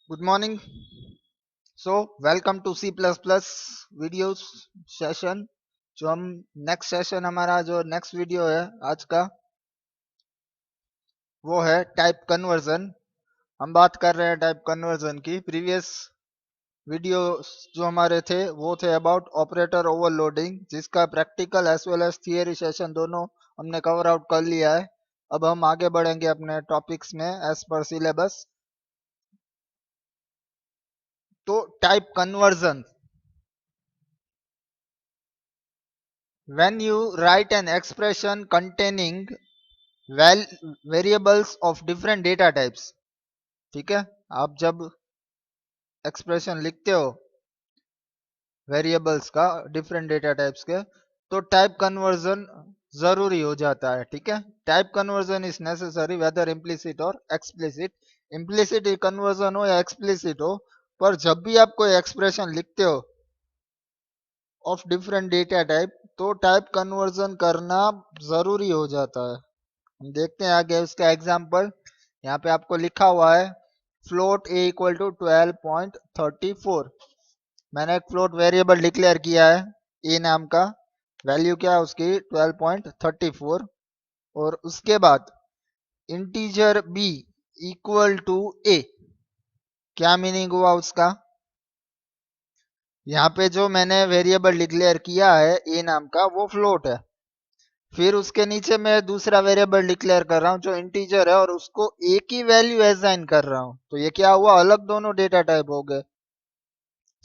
Good morning. So welcome to C plus plus videos session. जो हम next session हमारा जो नेक्स्ट वीडियो है आज का वो है टाइप कन्वर्जन। हम बात कर रहे हैं टाइप कन्वर्जन की। प्रीवियस वीडियो जो हमारे थे वो थे अबाउट ऑपरेटर ओवरलोडिंग, जिसका practical as well as theory session दोनों हमने कवर आउट कर लिया है। अब हम आगे बढ़ेंगे अपने टॉपिक्स में एज पर सिलेबस। तो type conversion, when you write an expression containing val variables of different data types, ठीक है, आप जब एक्सप्रेशन लिखते हो वेरिएबल्स का डिफरेंट डेटा टाइप्स के, तो टाइप कन्वर्जन जरूरी हो जाता है। ठीक है, type conversion is necessary whether implicit और एक्सप्लिसिट। इम्प्लिसिट कन्वर्जन हो या एक्सप्लिसिट हो, पर जब भी आप कोई एक्सप्रेशन लिखते हो ऑफ डिफरेंट डेटा टाइप, तो टाइप कन्वर्जन करना जरूरी हो जाता है। हम देखते हैं आगे उसका एग्जाम्पल। यहाँ पे आपको लिखा हुआ है फ्लोट ए इक्वल टू 12.34। मैंने एक फ्लोट वेरिएबल डिक्लेयर किया है ए नाम का। वैल्यू क्या है उसकी 12.34। और उसके बाद इंटीजर बी इक्वल टू ए। क्या मीनिंग हुआ उसका? यहाँ पे जो मैंने वेरिएबल डिक्लेयर किया है ए नाम का वो फ्लोट है। फिर उसके नीचे मैं दूसरा वेरिएबल डिक्लेयर कर रहा हूँ जो इंटीजर है, और उसको ए की वैल्यू असाइन कर रहा हूँ। तो ये क्या हुआ? अलग दोनों डेटा टाइप हो गए।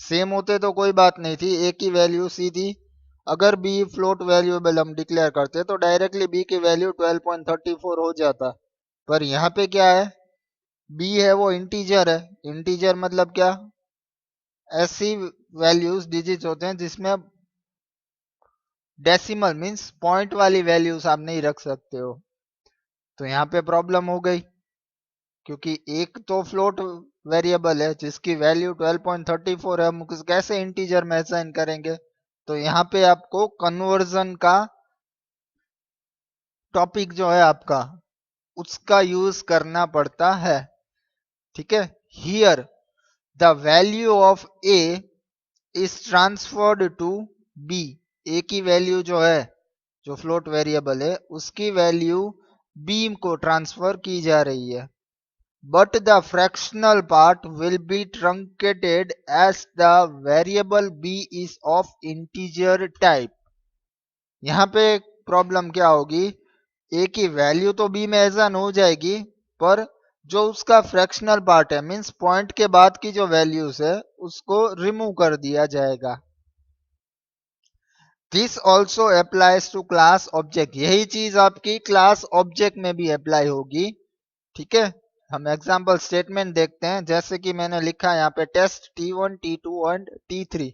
सेम होते तो कोई बात नहीं थी, ए की वैल्यू सीधी। अगर बी फ्लोट वेरिएबल हम डिक्लेयर करते तो डायरेक्टली बी की वैल्यू 12.34 हो जाता। पर यहाँ पे क्या है, बी है वो इंटीजर है। इंटीजर मतलब क्या? ऐसी वैल्यूज डिजिट होते हैं जिसमें डेसिमल मीन्स पॉइंट वाली वैल्यूज आप नहीं रख सकते हो। तो यहाँ पे प्रॉब्लम हो गई, क्योंकि एक तो फ्लोट वेरिएबल है जिसकी वैल्यू 12.34 है, हम कैसे इंटीजर में असाइन करेंगे? तो यहाँ पे आपको कन्वर्जन का टॉपिक जो है आपका, उसका यूज करना पड़ता है। ठीक है, here the value of A is transferred to B. A की वैल्यू जो है, जो फ्लोट वेरिएबल है, उसकी वैल्यू बी को ट्रांसफर की जा रही है। But the fractional part will be truncated as the variable b is of integer type. यहाँ पे प्रॉब्लम क्या होगी? a की वैल्यू तो b में एजान हो जाएगी, पर जो उसका फ्रैक्शनल पार्ट है मींस पॉइंट के बाद की जो वैल्यूज है उसको रिमूव कर दिया जाएगा। This also applies to class object. यही चीज आपकी क्लास ऑब्जेक्ट में भी अप्लाई होगी। ठीक है, हम एग्जाम्पल स्टेटमेंट देखते हैं। जैसे कि मैंने लिखा है यहाँ पे test T1, T2 and T3।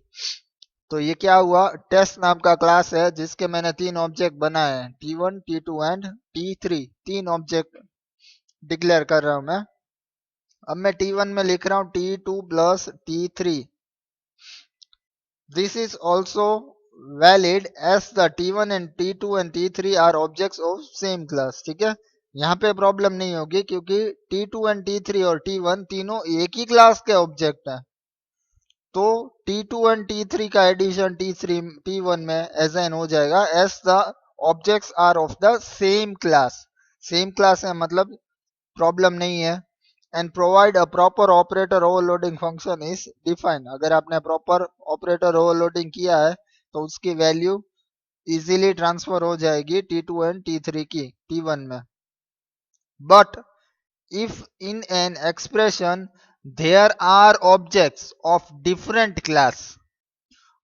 तो ये क्या हुआ? टेस्ट नाम का क्लास है जिसके मैंने तीन ऑब्जेक्ट बनाए हैं, T1, T2 एंड T3। तीन ऑब्जेक्ट डिक्लेयर कर रहा हूं मैं। अब मैं T1 में लिख रहा हूं T2 plus T3। This is also valid as the T1 and T2 and T3 are objects of same class. ठीक है, यहाँ पे प्रॉब्लम नहीं होगी क्योंकि T2 एंड T3 और T1 तीनों एक ही क्लास के ऑब्जेक्ट हैं। तो T2 एंड T3 का एडिशन T1 में असाइन हो जाएगा as the objects are of the same class. Same class है मतलब प्रॉब्लम नहीं है। And provide a proper operator overloading function is defined. अगर आपने प्रॉपर ऑपरेटर ओवरलोडिंग किया है तो उसकी वैल्यू इजीली ट्रांसफर हो जाएगी T2 एंड T3 की T1 में। But if in an expression there are objects of different class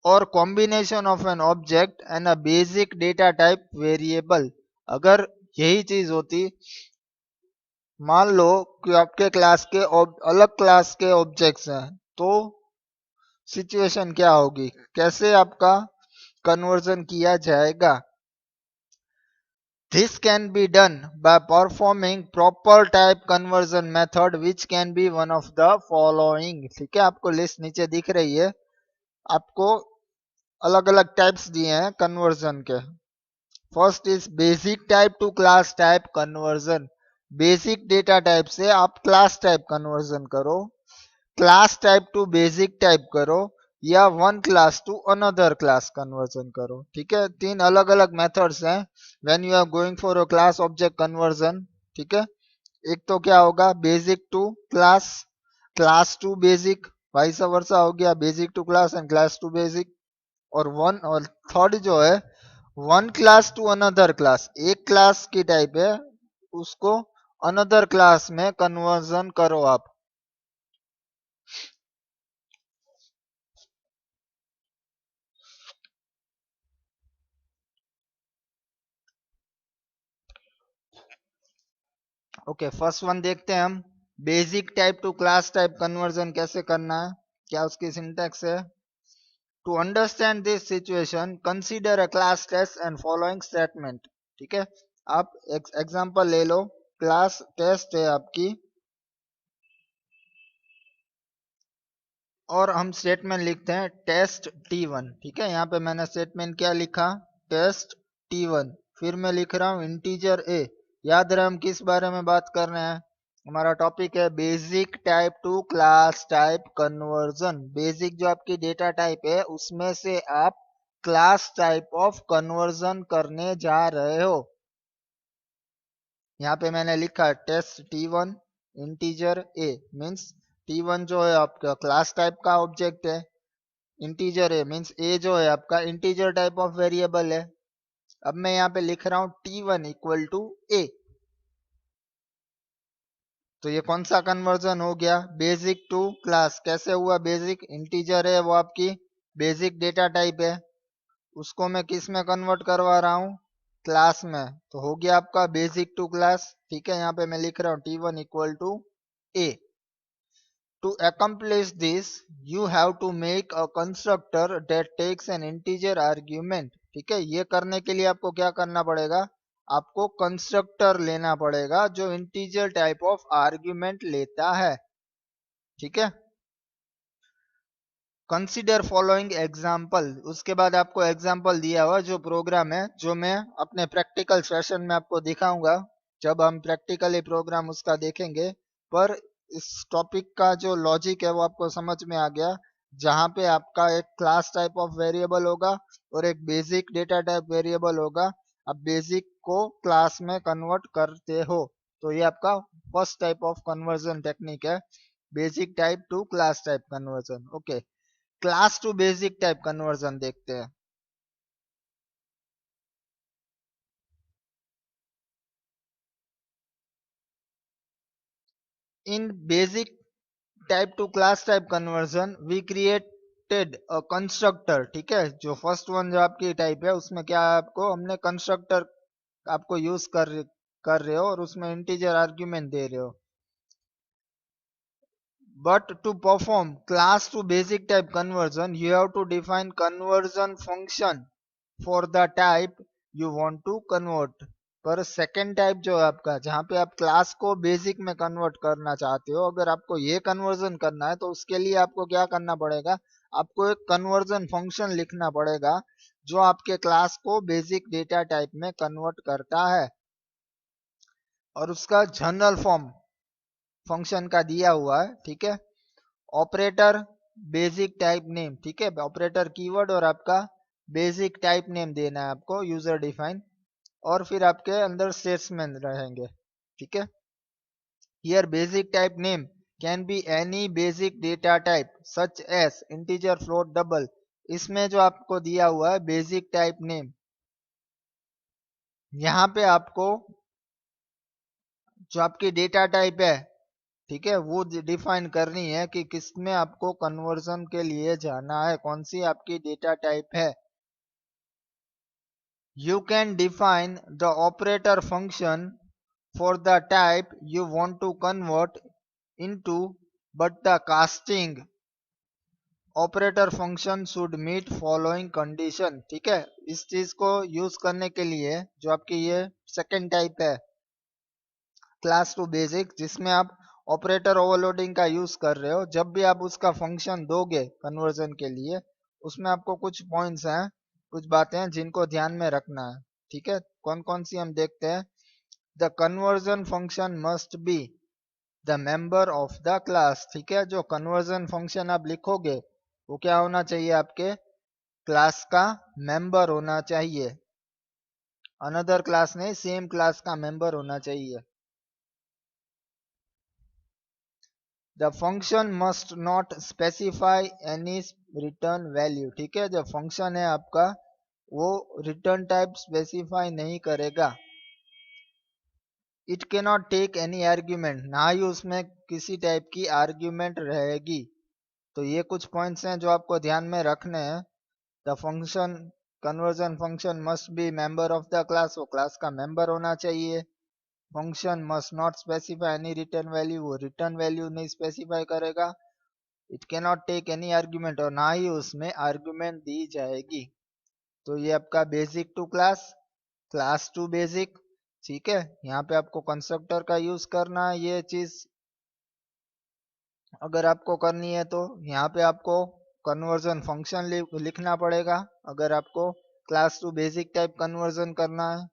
or combination of an object and a basic data type variable, अगर यही चीज होती, मान लो कि आपके क्लास के अलग क्लास के ऑब्जेक्ट्स हैं, तो सिचुएशन क्या होगी? कैसे आपका कन्वर्जन किया जाएगा? This can be done by performing proper type conversion method which can be one of the following। ठीक है, आपको लिस्ट नीचे दिख रही है। आपको अलग अलग टाइप्स दिए हैं कन्वर्जन के। First is basic type to class type conversion. Basic data type से आप क्लास टाइप कन्वर्जन करो। Class type to basic type करो या one class to another class conversion करो। ठीक है, तीन अलग अलग मेथड्स हैं when you are going for a class object conversion. ठीक है, एक तो क्या होगा basic to class, class to basic, vice versa हो गया basic to class and class to basic. और थर्ड जो है one class to another class, एक क्लास की टाइप है उसको अनदर क्लास में कन्वर्जन करो आप। ओके, फर्स्ट वन देखते हैं हम, basic type to class type conversion कैसे करना है, क्या उसकी सिंटैक्स है। To understand this situation consider a class test and following statement. ठीक है, आप एग्जांपल ले लो, क्लास टेस्ट है आपकी और हम स्टेटमेंट लिखते हैं टेस्ट T1। ठीक है, यहाँ पे मैंने स्टेटमेंट क्या लिखा, टेस्ट T1। फिर मैं लिख रहा हूँ इंटीजर ए। याद रहे हम किस बारे में बात कर रहे हैं, हमारा टॉपिक है basic type to class type conversion. Basic जो आपकी डेटा टाइप है उसमें से आप क्लास टाइप ऑफ कन्वर्जन करने जा रहे हो। यहाँ पे मैंने लिखा test T1 integer a, means T1 जो है आपका क्लास टाइप का ऑब्जेक्ट है, इंटीजर है मीन्स ए जो है आपका इंटीजर टाइप ऑफ वेरिएबल है। अब मैं यहाँ पे लिख रहा हूँ T1 इक्वल टू ए, तो ये कौन सा कन्वर्जन हो गया, बेसिक टू क्लास। कैसे हुआ, बेसिक इंटीजर है वो आपकी बेसिक डेटा टाइप है, उसको मैं किस में कन्वर्ट करवा रहा हूँ, क्लास में, तो हो गया आपका बेसिक टू क्लास। ठीक है, यहाँ पे मैं लिख रहा हूँ T1 equal to A. To accomplish this, you have to make a constructor that takes an integer argument। ठीक है, ये करने के लिए आपको क्या करना पड़ेगा, आपको कंस्ट्रक्टर लेना पड़ेगा जो इंटीजर टाइप ऑफ आर्ग्यूमेंट लेता है। ठीक है, कंसीडर फॉलोइंग एग्जाम्पल, उसके बाद आपको एग्जाम्पल दिया हुआ जो प्रोग्राम है जो मैं अपने प्रैक्टिकल सेशन में आपको दिखाऊंगा जब हम प्रैक्टिकली प्रोग्राम उसका देखेंगे। पर इस टॉपिक का जो लॉजिक है वो आपको समझ में आ गया, जहाँ पे आपका एक क्लास टाइप ऑफ वेरिएबल होगा और एक बेसिक डेटा टाइप वेरिएबल होगा। अब बेसिक को क्लास में कन्वर्ट करते हो, तो ये आपका first type of conversion technique है, basic type to class type conversion. Okay, class to basic type conversion देखते हैं। In basic type to class type conversion we created a constructor. ठीक है, जो फर्स्ट वन जो आपकी टाइप है उसमें क्या है, आपको हमने कंस्ट्रक्टर आपको यूज कर रहे हो और उसमें इंटीजर आर्ग्यूमेंट दे रहे हो। But to perform class to basic type conversion, you have to define conversion function for the type you want to convert। पर सेकेंड टाइप जो है आपका, जहाँ पे आप क्लास को बेसिक में कन्वर्ट करना चाहते हो, अगर आपको ये कन्वर्जन करना है तो उसके लिए आपको क्या करना पड़ेगा, आपको एक कन्वर्जन फंक्शन लिखना पड़ेगा जो आपके क्लास को बेसिक डेटा टाइप में कन्वर्ट करता है। और उसका जनरल फॉर्म फंक्शन का दिया हुआ है। ठीक है, ऑपरेटर बेसिक टाइप नेम। ठीक है, ऑपरेटर कीवर्ड और आपका बेसिक टाइप नेम देना है आपको यूजर डिफाइन, और फिर आपके अंदर स्टेटमेंट रहेंगे। ठीक है, here basic type name can be any basic data type such as integer float double. इसमें जो आपको दिया हुआ है बेसिक टाइप नेम, यहाँ पे आपको जो आपकी डेटा टाइप है, ठीक है, वो डिफाइन करनी है कि किसमें आपको कन्वर्जन के लिए जाना है, कौन सी आपकी डेटा टाइप है। You can define the operator function for the type you want to convert into, but the casting operator function should meet following condition। ठीक है, इस चीज को यूज करने के लिए जो आपकी ये सेकेंड टाइप है क्लास टू बेसिक, जिसमें आप ऑपरेटर ओवरलोडिंग का यूज कर रहे हो, जब भी आप उसका फंक्शन दोगे कन्वर्जन के लिए, उसमें आपको कुछ पॉइंट्स हैं, कुछ बातें हैं जिनको ध्यान में रखना है। ठीक है, कौन कौन सी हम देखते हैं। The conversion function must be the member of the class. ठीक है, जो कन्वर्जन फंक्शन आप लिखोगे वो क्या होना चाहिए, आपके क्लास का मेंबर होना चाहिए, अनदर क्लास नहीं, सेम क्लास का मेंबर होना चाहिए। The function must not specify any return value. ठीक है, जो फंक्शन है आपका वो रिटर्न टाइप स्पेसिफाई नहीं करेगा। इट के नॉट टेक एनी आर्ग्यूमेंट, ना ही उसमें किसी टाइप की आर्ग्यूमेंट रहेगी। तो ये कुछ पॉइंट्स हैं जो आपको ध्यान में रखने हैं। The function conversion function must be member of the class, वो क्लास का मेंबर होना चाहिए। Function must not specify any return value, वो रिटर्न वैल्यू नहीं स्पेसिफाई करेगा। It can not take any argument, और ना ही उसमें आर्ग्यूमेंट दी जाएगी। तो ये आपका basic to class, class to basic. ठीक है, यहाँ पे आपको कंस्ट्रक्टर का यूज करना है। ये चीज अगर आपको करनी है तो यहाँ पे आपको कन्वर्जन फंक्शन लिखना पड़ेगा, अगर आपको class to basic type conversion करना है।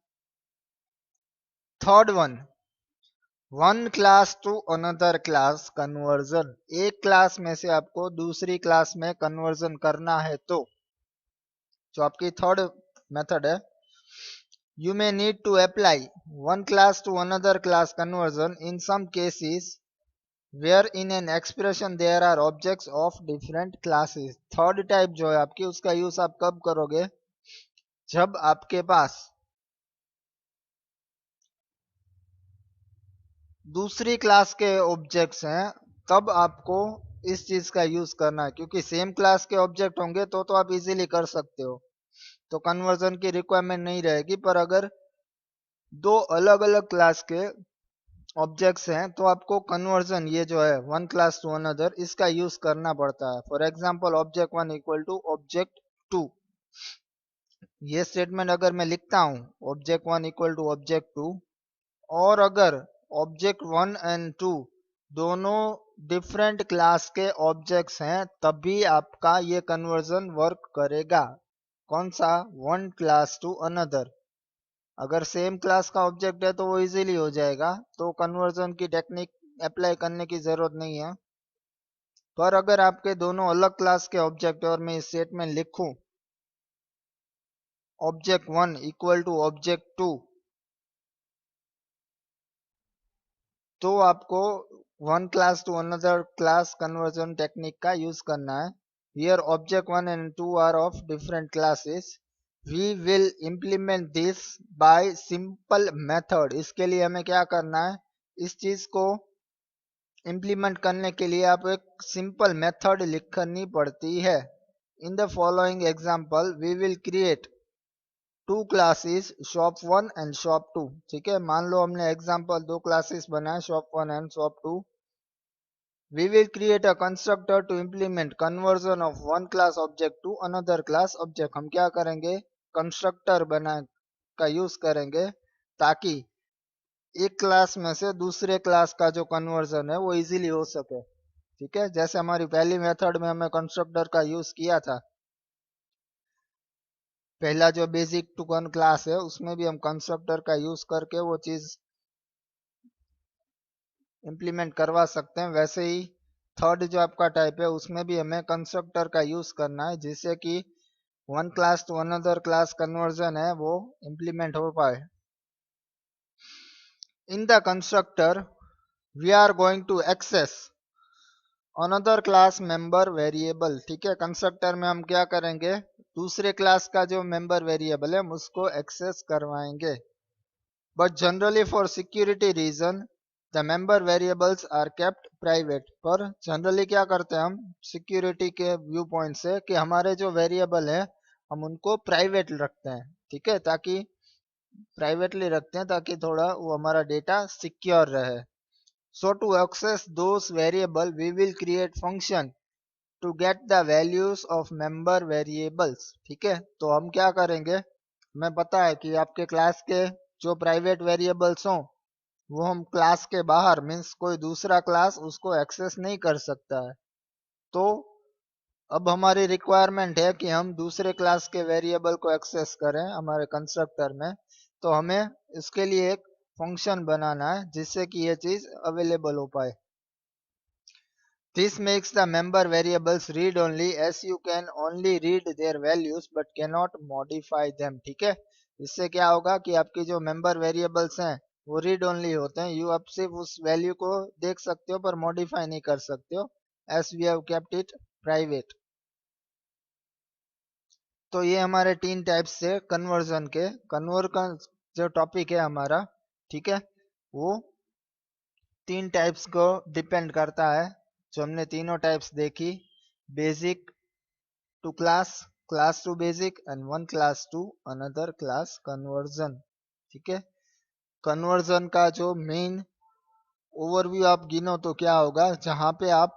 Third one class to another class conversion. एक क्लास में से आपको दूसरी क्लास में कन्वर्जन करना है तो जो आपकी थर्ड मेथड है, you may need to apply one class to another class conversion in some cases where in an expression there are objects of different classes। Third type जो है आपकी, उसका यूज आप कब करोगे, जब आपके पास दूसरी क्लास के ऑब्जेक्ट्स हैं, तब आपको इस चीज का यूज करना है। क्योंकि सेम क्लास के ऑब्जेक्ट होंगे तो आप इजीली कर सकते हो, तो कन्वर्जन की रिक्वायरमेंट नहीं रहेगी। पर अगर दो अलग अलग क्लास के ऑब्जेक्ट्स हैं तो आपको कन्वर्जन, ये जो है वन क्लास टू अनदर, इसका यूज करना पड़ता है। For example object one equal to object two, ये स्टेटमेंट अगर मैं लिखता हूं object one equal to object two, और अगर ऑब्जेक्ट वन एंड टू दोनों डिफरेंट क्लास के ऑब्जेक्ट्स हैं, तभी आपका ये कन्वर्जन वर्क करेगा। कौन सा, वन क्लास टू अनदर। अगर सेम क्लास का ऑब्जेक्ट है तो वो इजीली हो जाएगा, तो कन्वर्जन की टेक्निक अप्लाई करने की जरूरत नहीं है। पर अगर आपके दोनों अलग क्लास के ऑब्जेक्ट है और मैं स्टेटमेंट लिखूं object one equal to object two, तो आपको one class to another class conversion technique का यूज करना है। Here object one and two are of different classes, we will implement this by simple method. इसके लिए हमें क्या करना है, इस चीज को इम्प्लीमेंट करने के लिए आप एक सिंपल मेथड लिखनी पड़ती है। In the following example we will create two classes shop one and shop two. ठीक है, मान लो हमने एग्जांपल दो क्लासेस बनाए, shop one and shop two. We will create a constructor to implement conversion of one class object to another class object. हम क्या करेंगे, कंस्ट्रक्टर बना का यूज करेंगे ताकि एक क्लास में से दूसरे क्लास का जो कन्वर्जन है वो इजीली हो सके। ठीक है, जैसे हमारी पहली मेथड में हमें कंस्ट्रक्टर का यूज किया था, पहला जो बेसिक टू वन क्लास है उसमें भी हम कंस्ट्रक्टर का यूज करके वो चीज इम्प्लीमेंट करवा सकते हैं। वैसे ही थर्ड जो आपका टाइप है उसमें भी हमें कंस्ट्रक्टर का यूज करना है, जिससे कि one class to another class conversion है वो इम्प्लीमेंट हो पाए। In the constructor we are going to access another class member variable. ठीक है, कंस्ट्रक्टर में हम क्या करेंगे, दूसरे क्लास का जो मेंबर वेरिएबल है हम उसको एक्सेस करवाएंगे। But generally for security reason the member variables are kept private. पर जनरली क्या करते हैं हम सिक्योरिटी के व्यू पॉइंट से, कि हमारे जो वेरिएबल है हम उनको प्राइवेट रखते हैं। ठीक है, ताकि प्राइवेटली रखते हैं ताकि थोड़ा वो हमारा डेटा सिक्योर रहे। So to access those variable we will create function to get the values of member variables। ठीक है, तो हम क्या करेंगे, हमें पता है कि आपके क्लास के जो प्राइवेट वेरिएबल्स हों वो हम क्लास के बाहर, मीन्स कोई दूसरा क्लास उसको एक्सेस नहीं कर सकता है। तो अब हमारी रिक्वायरमेंट है कि हम दूसरे क्लास के वेरिएबल को एक्सेस करें हमारे कंस्ट्रक्टर में। तो हमें इसके लिए एक फंक्शन बनाना है जिससे कि ये चीज अवेलेबल हो पाए। This makes the member variables read only as you can only read their values but cannot modify them। ठीक है, इससे क्या होगा कि आपकी जो मेंबर वेरिएबल्स हैं वो रीड ओनली होते हैं, यू आप सिर्फ उस वैल्यू को देख सकते हो पर मॉडिफाई नहीं कर सकते हो, S V have kept it private. तो ये हमारे तीन टाइप्स से कन्वर्जन के, कन्वर्ट का जो टॉपिक है हमारा, ठीक है, वो तीन टाइप्स को डिपेंड करता है। जो हमने तीनों टाइप्स देखी, basic to class, class to basic and one class to another class conversion. ठीक है, कन्वर्जन का जो मेन ओवरव्यू आप गिनो तो क्या होगा, जहां पे आप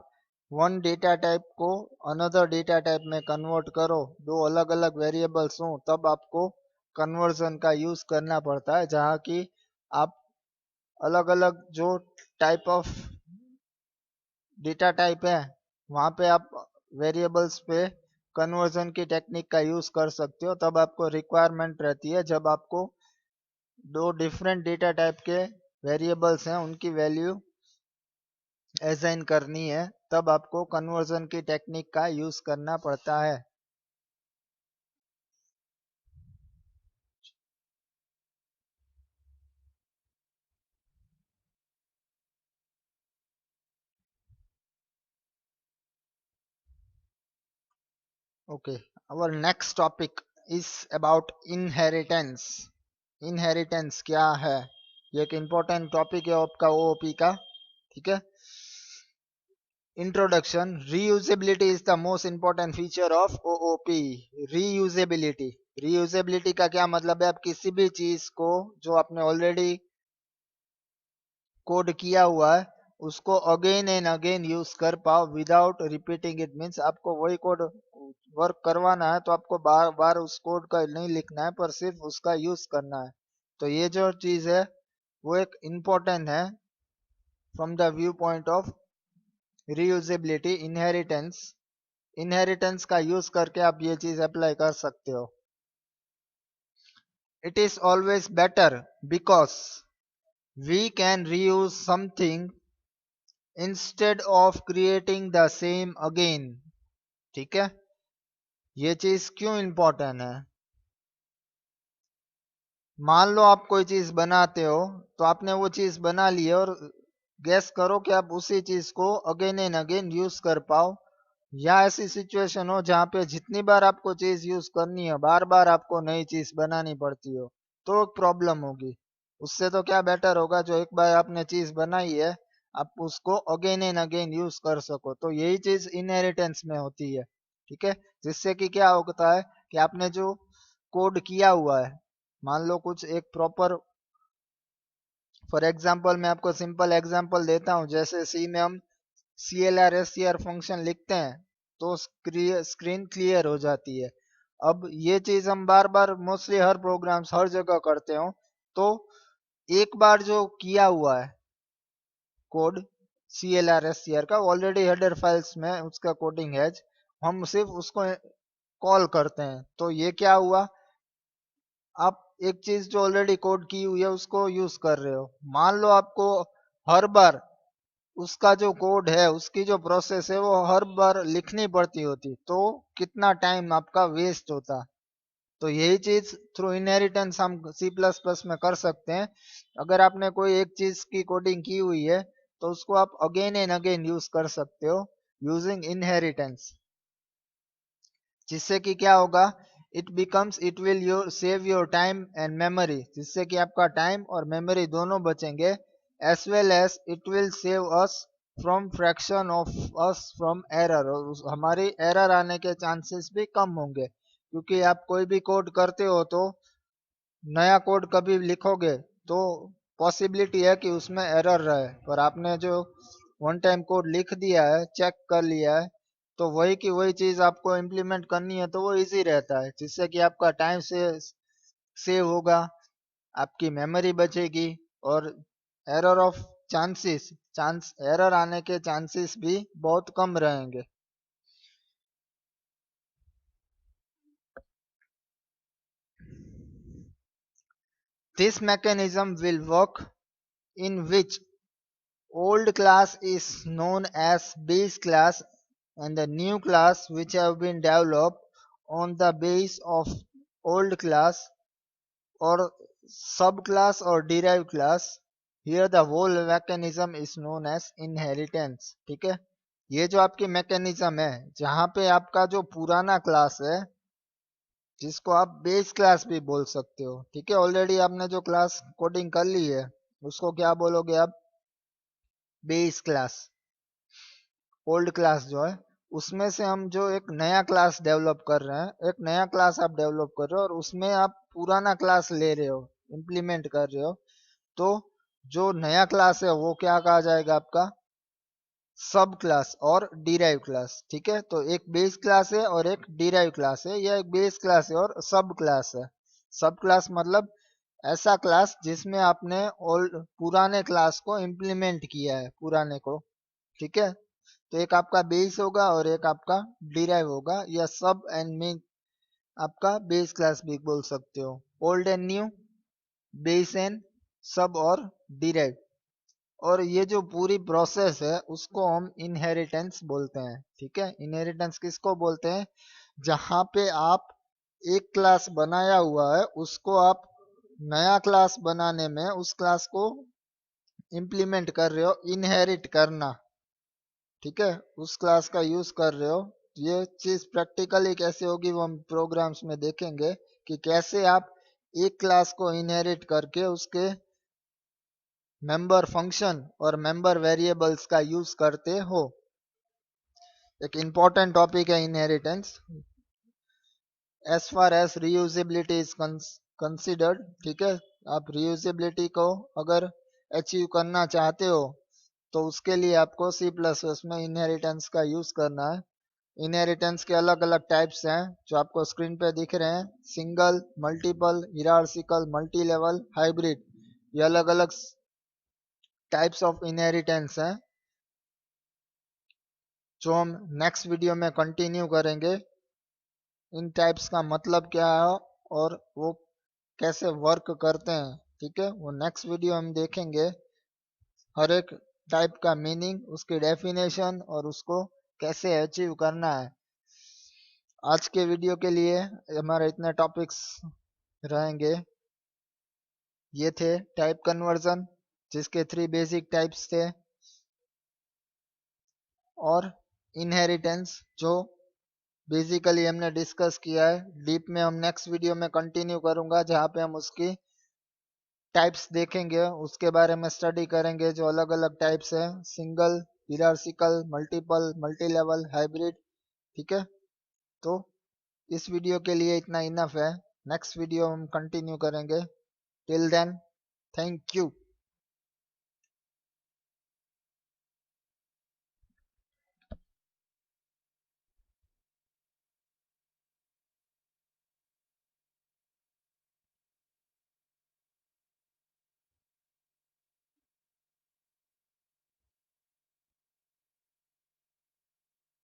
वन डेटा टाइप को अनदर डेटा टाइप में कन्वर्ट करो, दो अलग अलग वेरिएबल्स हो, तब आपको कन्वर्जन का यूज करना पड़ता है। जहां की आप अलग अलग जो टाइप ऑफ डेटा टाइप है वहां पे आप वेरिएबल्स पे कन्वर्जन की टेक्निक का यूज कर सकते हो। तब आपको रिक्वायरमेंट रहती है, जब आपको दो डिफरेंट डेटा टाइप के वेरिएबल्स हैं उनकी वैल्यू असाइन करनी है, तब आपको कन्वर्जन की टेक्निक का यूज करना पड़ता है। Okay, our next topic is about inheritance. Inheritance क्या है, ये एक इम्पोर्टेंट टॉपिक है आपका ओओपी का। ठीक है, introduction, reusability is the most important feature of OOP. Reusability, reusability का क्या मतलब है, आप किसी भी चीज को जो आपने ऑलरेडी कोड किया हुआ है उसको अगेन एंड अगेन यूज कर पाओ विदाउट रिपीटिंग इट। मीन्स आपको वही कोड वर्क करवाना है तो आपको बार बार उस कोड का नहीं लिखना है पर सिर्फ उसका यूज करना है। तो ये जो चीज है वो एक इम्पोर्टेंट है from the view point of reusability. Inheritance, inheritance का यूज करके आप ये चीज अप्लाई कर सकते हो। It is always better because we can reuse something instead of creating the same again. ठीक है, ये चीज क्यों इंपॉर्टेंट है, मान लो आप कोई चीज बनाते हो तो आपने वो चीज बना ली है और गैस करो कि आप उसी चीज को अगेन एंड अगेन यूज कर पाओ, या ऐसी सिचुएशन हो जहाँ पे जितनी बार आपको चीज यूज करनी है बार बार आपको नई चीज बनानी पड़ती हो, तो प्रॉब्लम होगी। उससे तो क्या बेटर होगा, जो एक बार आपने चीज बनाई है आप उसको अगेन एंड अगेन यूज कर सको। तो यही चीज इनहेरिटेंस में होती है। ठीक है, जिससे कि क्या होता है कि आपने जो कोड किया हुआ है, मान लो कुछ एक प्रॉपर, फॉर एग्जाम्पल मैं आपको सिंपल एग्जाम्पल देता हूँ, जैसे सी में हम CLR SCR फंक्शन लिखते हैं तो स्क्रीन क्लियर हो जाती है। अब ये चीज हम बार बार मोस्टली हर प्रोग्राम्स हर जगह करते हो, तो एक बार जो किया हुआ है कोड CLR SCR का ऑलरेडी हेडर फाइल्स में उसका कोडिंग है, हम सिर्फ उसको कॉल करते हैं। तो ये क्या हुआ, आप एक चीज जो ऑलरेडी कोड की हुई है उसको यूज कर रहे हो। मान लो आपको हर बार उसका जो कोड है उसकी जो प्रोसेस है वो हर बार लिखनी पड़ती होती, तो कितना टाइम आपका वेस्ट होता। तो यही चीज थ्रू इनहेरिटेंस हम C++ में कर सकते हैं। अगर आपने कोई एक चीज की कोडिंग की हुई है तो उसको आप अगेन एंड अगेन यूज कर सकते हो यूजिंग इनहेरिटेंस, जिससे कि क्या होगा, it becomes it will your save your time and memory, जिससे कि आपका टाइम और मेमोरी दोनों बचेंगे। As well as it will save us from fraction of us from error, और हमारी एरर आने के चांसेस भी कम होंगे। क्योंकि आप कोई भी कोड करते हो तो नया कोड कभी लिखोगे तो पॉसिबिलिटी है कि उसमें एरर रहे, पर आपने जो वन टाइम कोड लिख दिया है, चेक कर लिया है, तो वही की वही चीज आपको इम्प्लीमेंट करनी है तो वो इजी रहता है, जिससे कि आपका टाइम से सेव होगा, आपकी मेमोरी बचेगी, और एरर ऑफ चांस एरर आने के चांसेस भी बहुत कम रहेंगे। This mechanism will work in which old class is known as base class and the new class which have been developed on the base of old class or subclass or derived class. Here the whole mechanism is known as inheritance. ठीक है, ये जो आपकी mechanism है जहां पे आपका जो पुराना क्लास है जिसको आप बेस क्लास भी बोल सकते हो, ठीक है, ऑलरेडी आपने जो क्लास कोडिंग कर ली है उसको क्या बोलोगे आप? Base class. ओल्ड क्लास जो है उसमें से हम जो एक नया क्लास डेवलप कर रहे हैं, एक नया क्लास आप डेवलप कर रहे हो और उसमें आप पुराना क्लास ले रहे हो, इम्प्लीमेंट कर रहे हो, तो जो नया क्लास है वो क्या कहा जाएगा आपका? सब क्लास और डिराइव क्लास। ठीक है, तो एक बेस क्लास है और एक डिराइव क्लास है, या एक बेस क्लास है और सब क्लास है। सब क्लास मतलब ऐसा क्लास जिसमें आपने ओल्ड पुराने क्लास को इम्प्लीमेंट किया है, पुराने को। ठीक है, तो एक आपका बेस होगा और एक आपका डिराइव होगा, या सब एंड मेन आपका बेस क्लास भी बोल सकते हो। Old and new, base and सब और डिराइव। और ये जो पूरी प्रोसेस है उसको हम इनहेरिटेंस बोलते हैं। ठीक है, इनहेरिटेंस किसको बोलते हैं? जहां पे आप एक क्लास बनाया हुआ है उसको आप नया क्लास बनाने में उस क्लास को इम्प्लीमेंट कर रहे हो, इनहेरिट करना। ठीक है, उस क्लास का यूज कर रहे हो। ये चीज प्रैक्टिकली कैसे होगी वो हम प्रोग्राम्स में देखेंगे कि कैसे आप एक क्लास को इनहेरिट करके उसके मेंबर फंक्शन और मेंबर वेरिएबल्स का यूज करते हो। एक इम्पॉर्टेंट टॉपिक है inheritance as far as reusability is considered. ठीक है, आप रीयूजेबिलिटी को अगर अचीव करना चाहते हो तो उसके लिए आपको सी प्लस में इनहेरिटेंस का यूज करना है। इनहेरिटेंस के अलग अलग टाइप्स हैं जो आपको स्क्रीन पे दिख रहे हैं, single, multiple, hierarchical, multi level, hybrid. ये अलग अलग टाइप्स ऑफ इनहेरिटेंस हैं जो हम नेक्स्ट वीडियो में कंटिन्यू करेंगे। इन टाइप्स का मतलब क्या है और वो कैसे वर्क करते हैं, ठीक है, वो नेक्स्ट वीडियो हम देखेंगे। हर एक टाइप का मीनिंग, उसकी डेफिनेशन और उसको कैसे अचीव करना है। आज के वीडियो के लिए हमारे इतने टॉपिक्स रहेंगे। ये थे टाइप कन्वर्जन जिसके 3 बेसिक टाइप्स थे, और इनहेरिटेंस जो बेसिकली हमने डिस्कस किया है। डीप में हम नेक्स्ट वीडियो में कंटिन्यू करूंगा जहां पे हम उसकी टाइप्स देखेंगे, उसके बारे में स्टडी करेंगे जो अलग अलग टाइप्स है, single, hierarchical, multiple, multi level, hybrid. ठीक है, तो इस वीडियो के लिए इतना इनफ है। नेक्स्ट वीडियो हम कंटिन्यू करेंगे। Till then, thank you.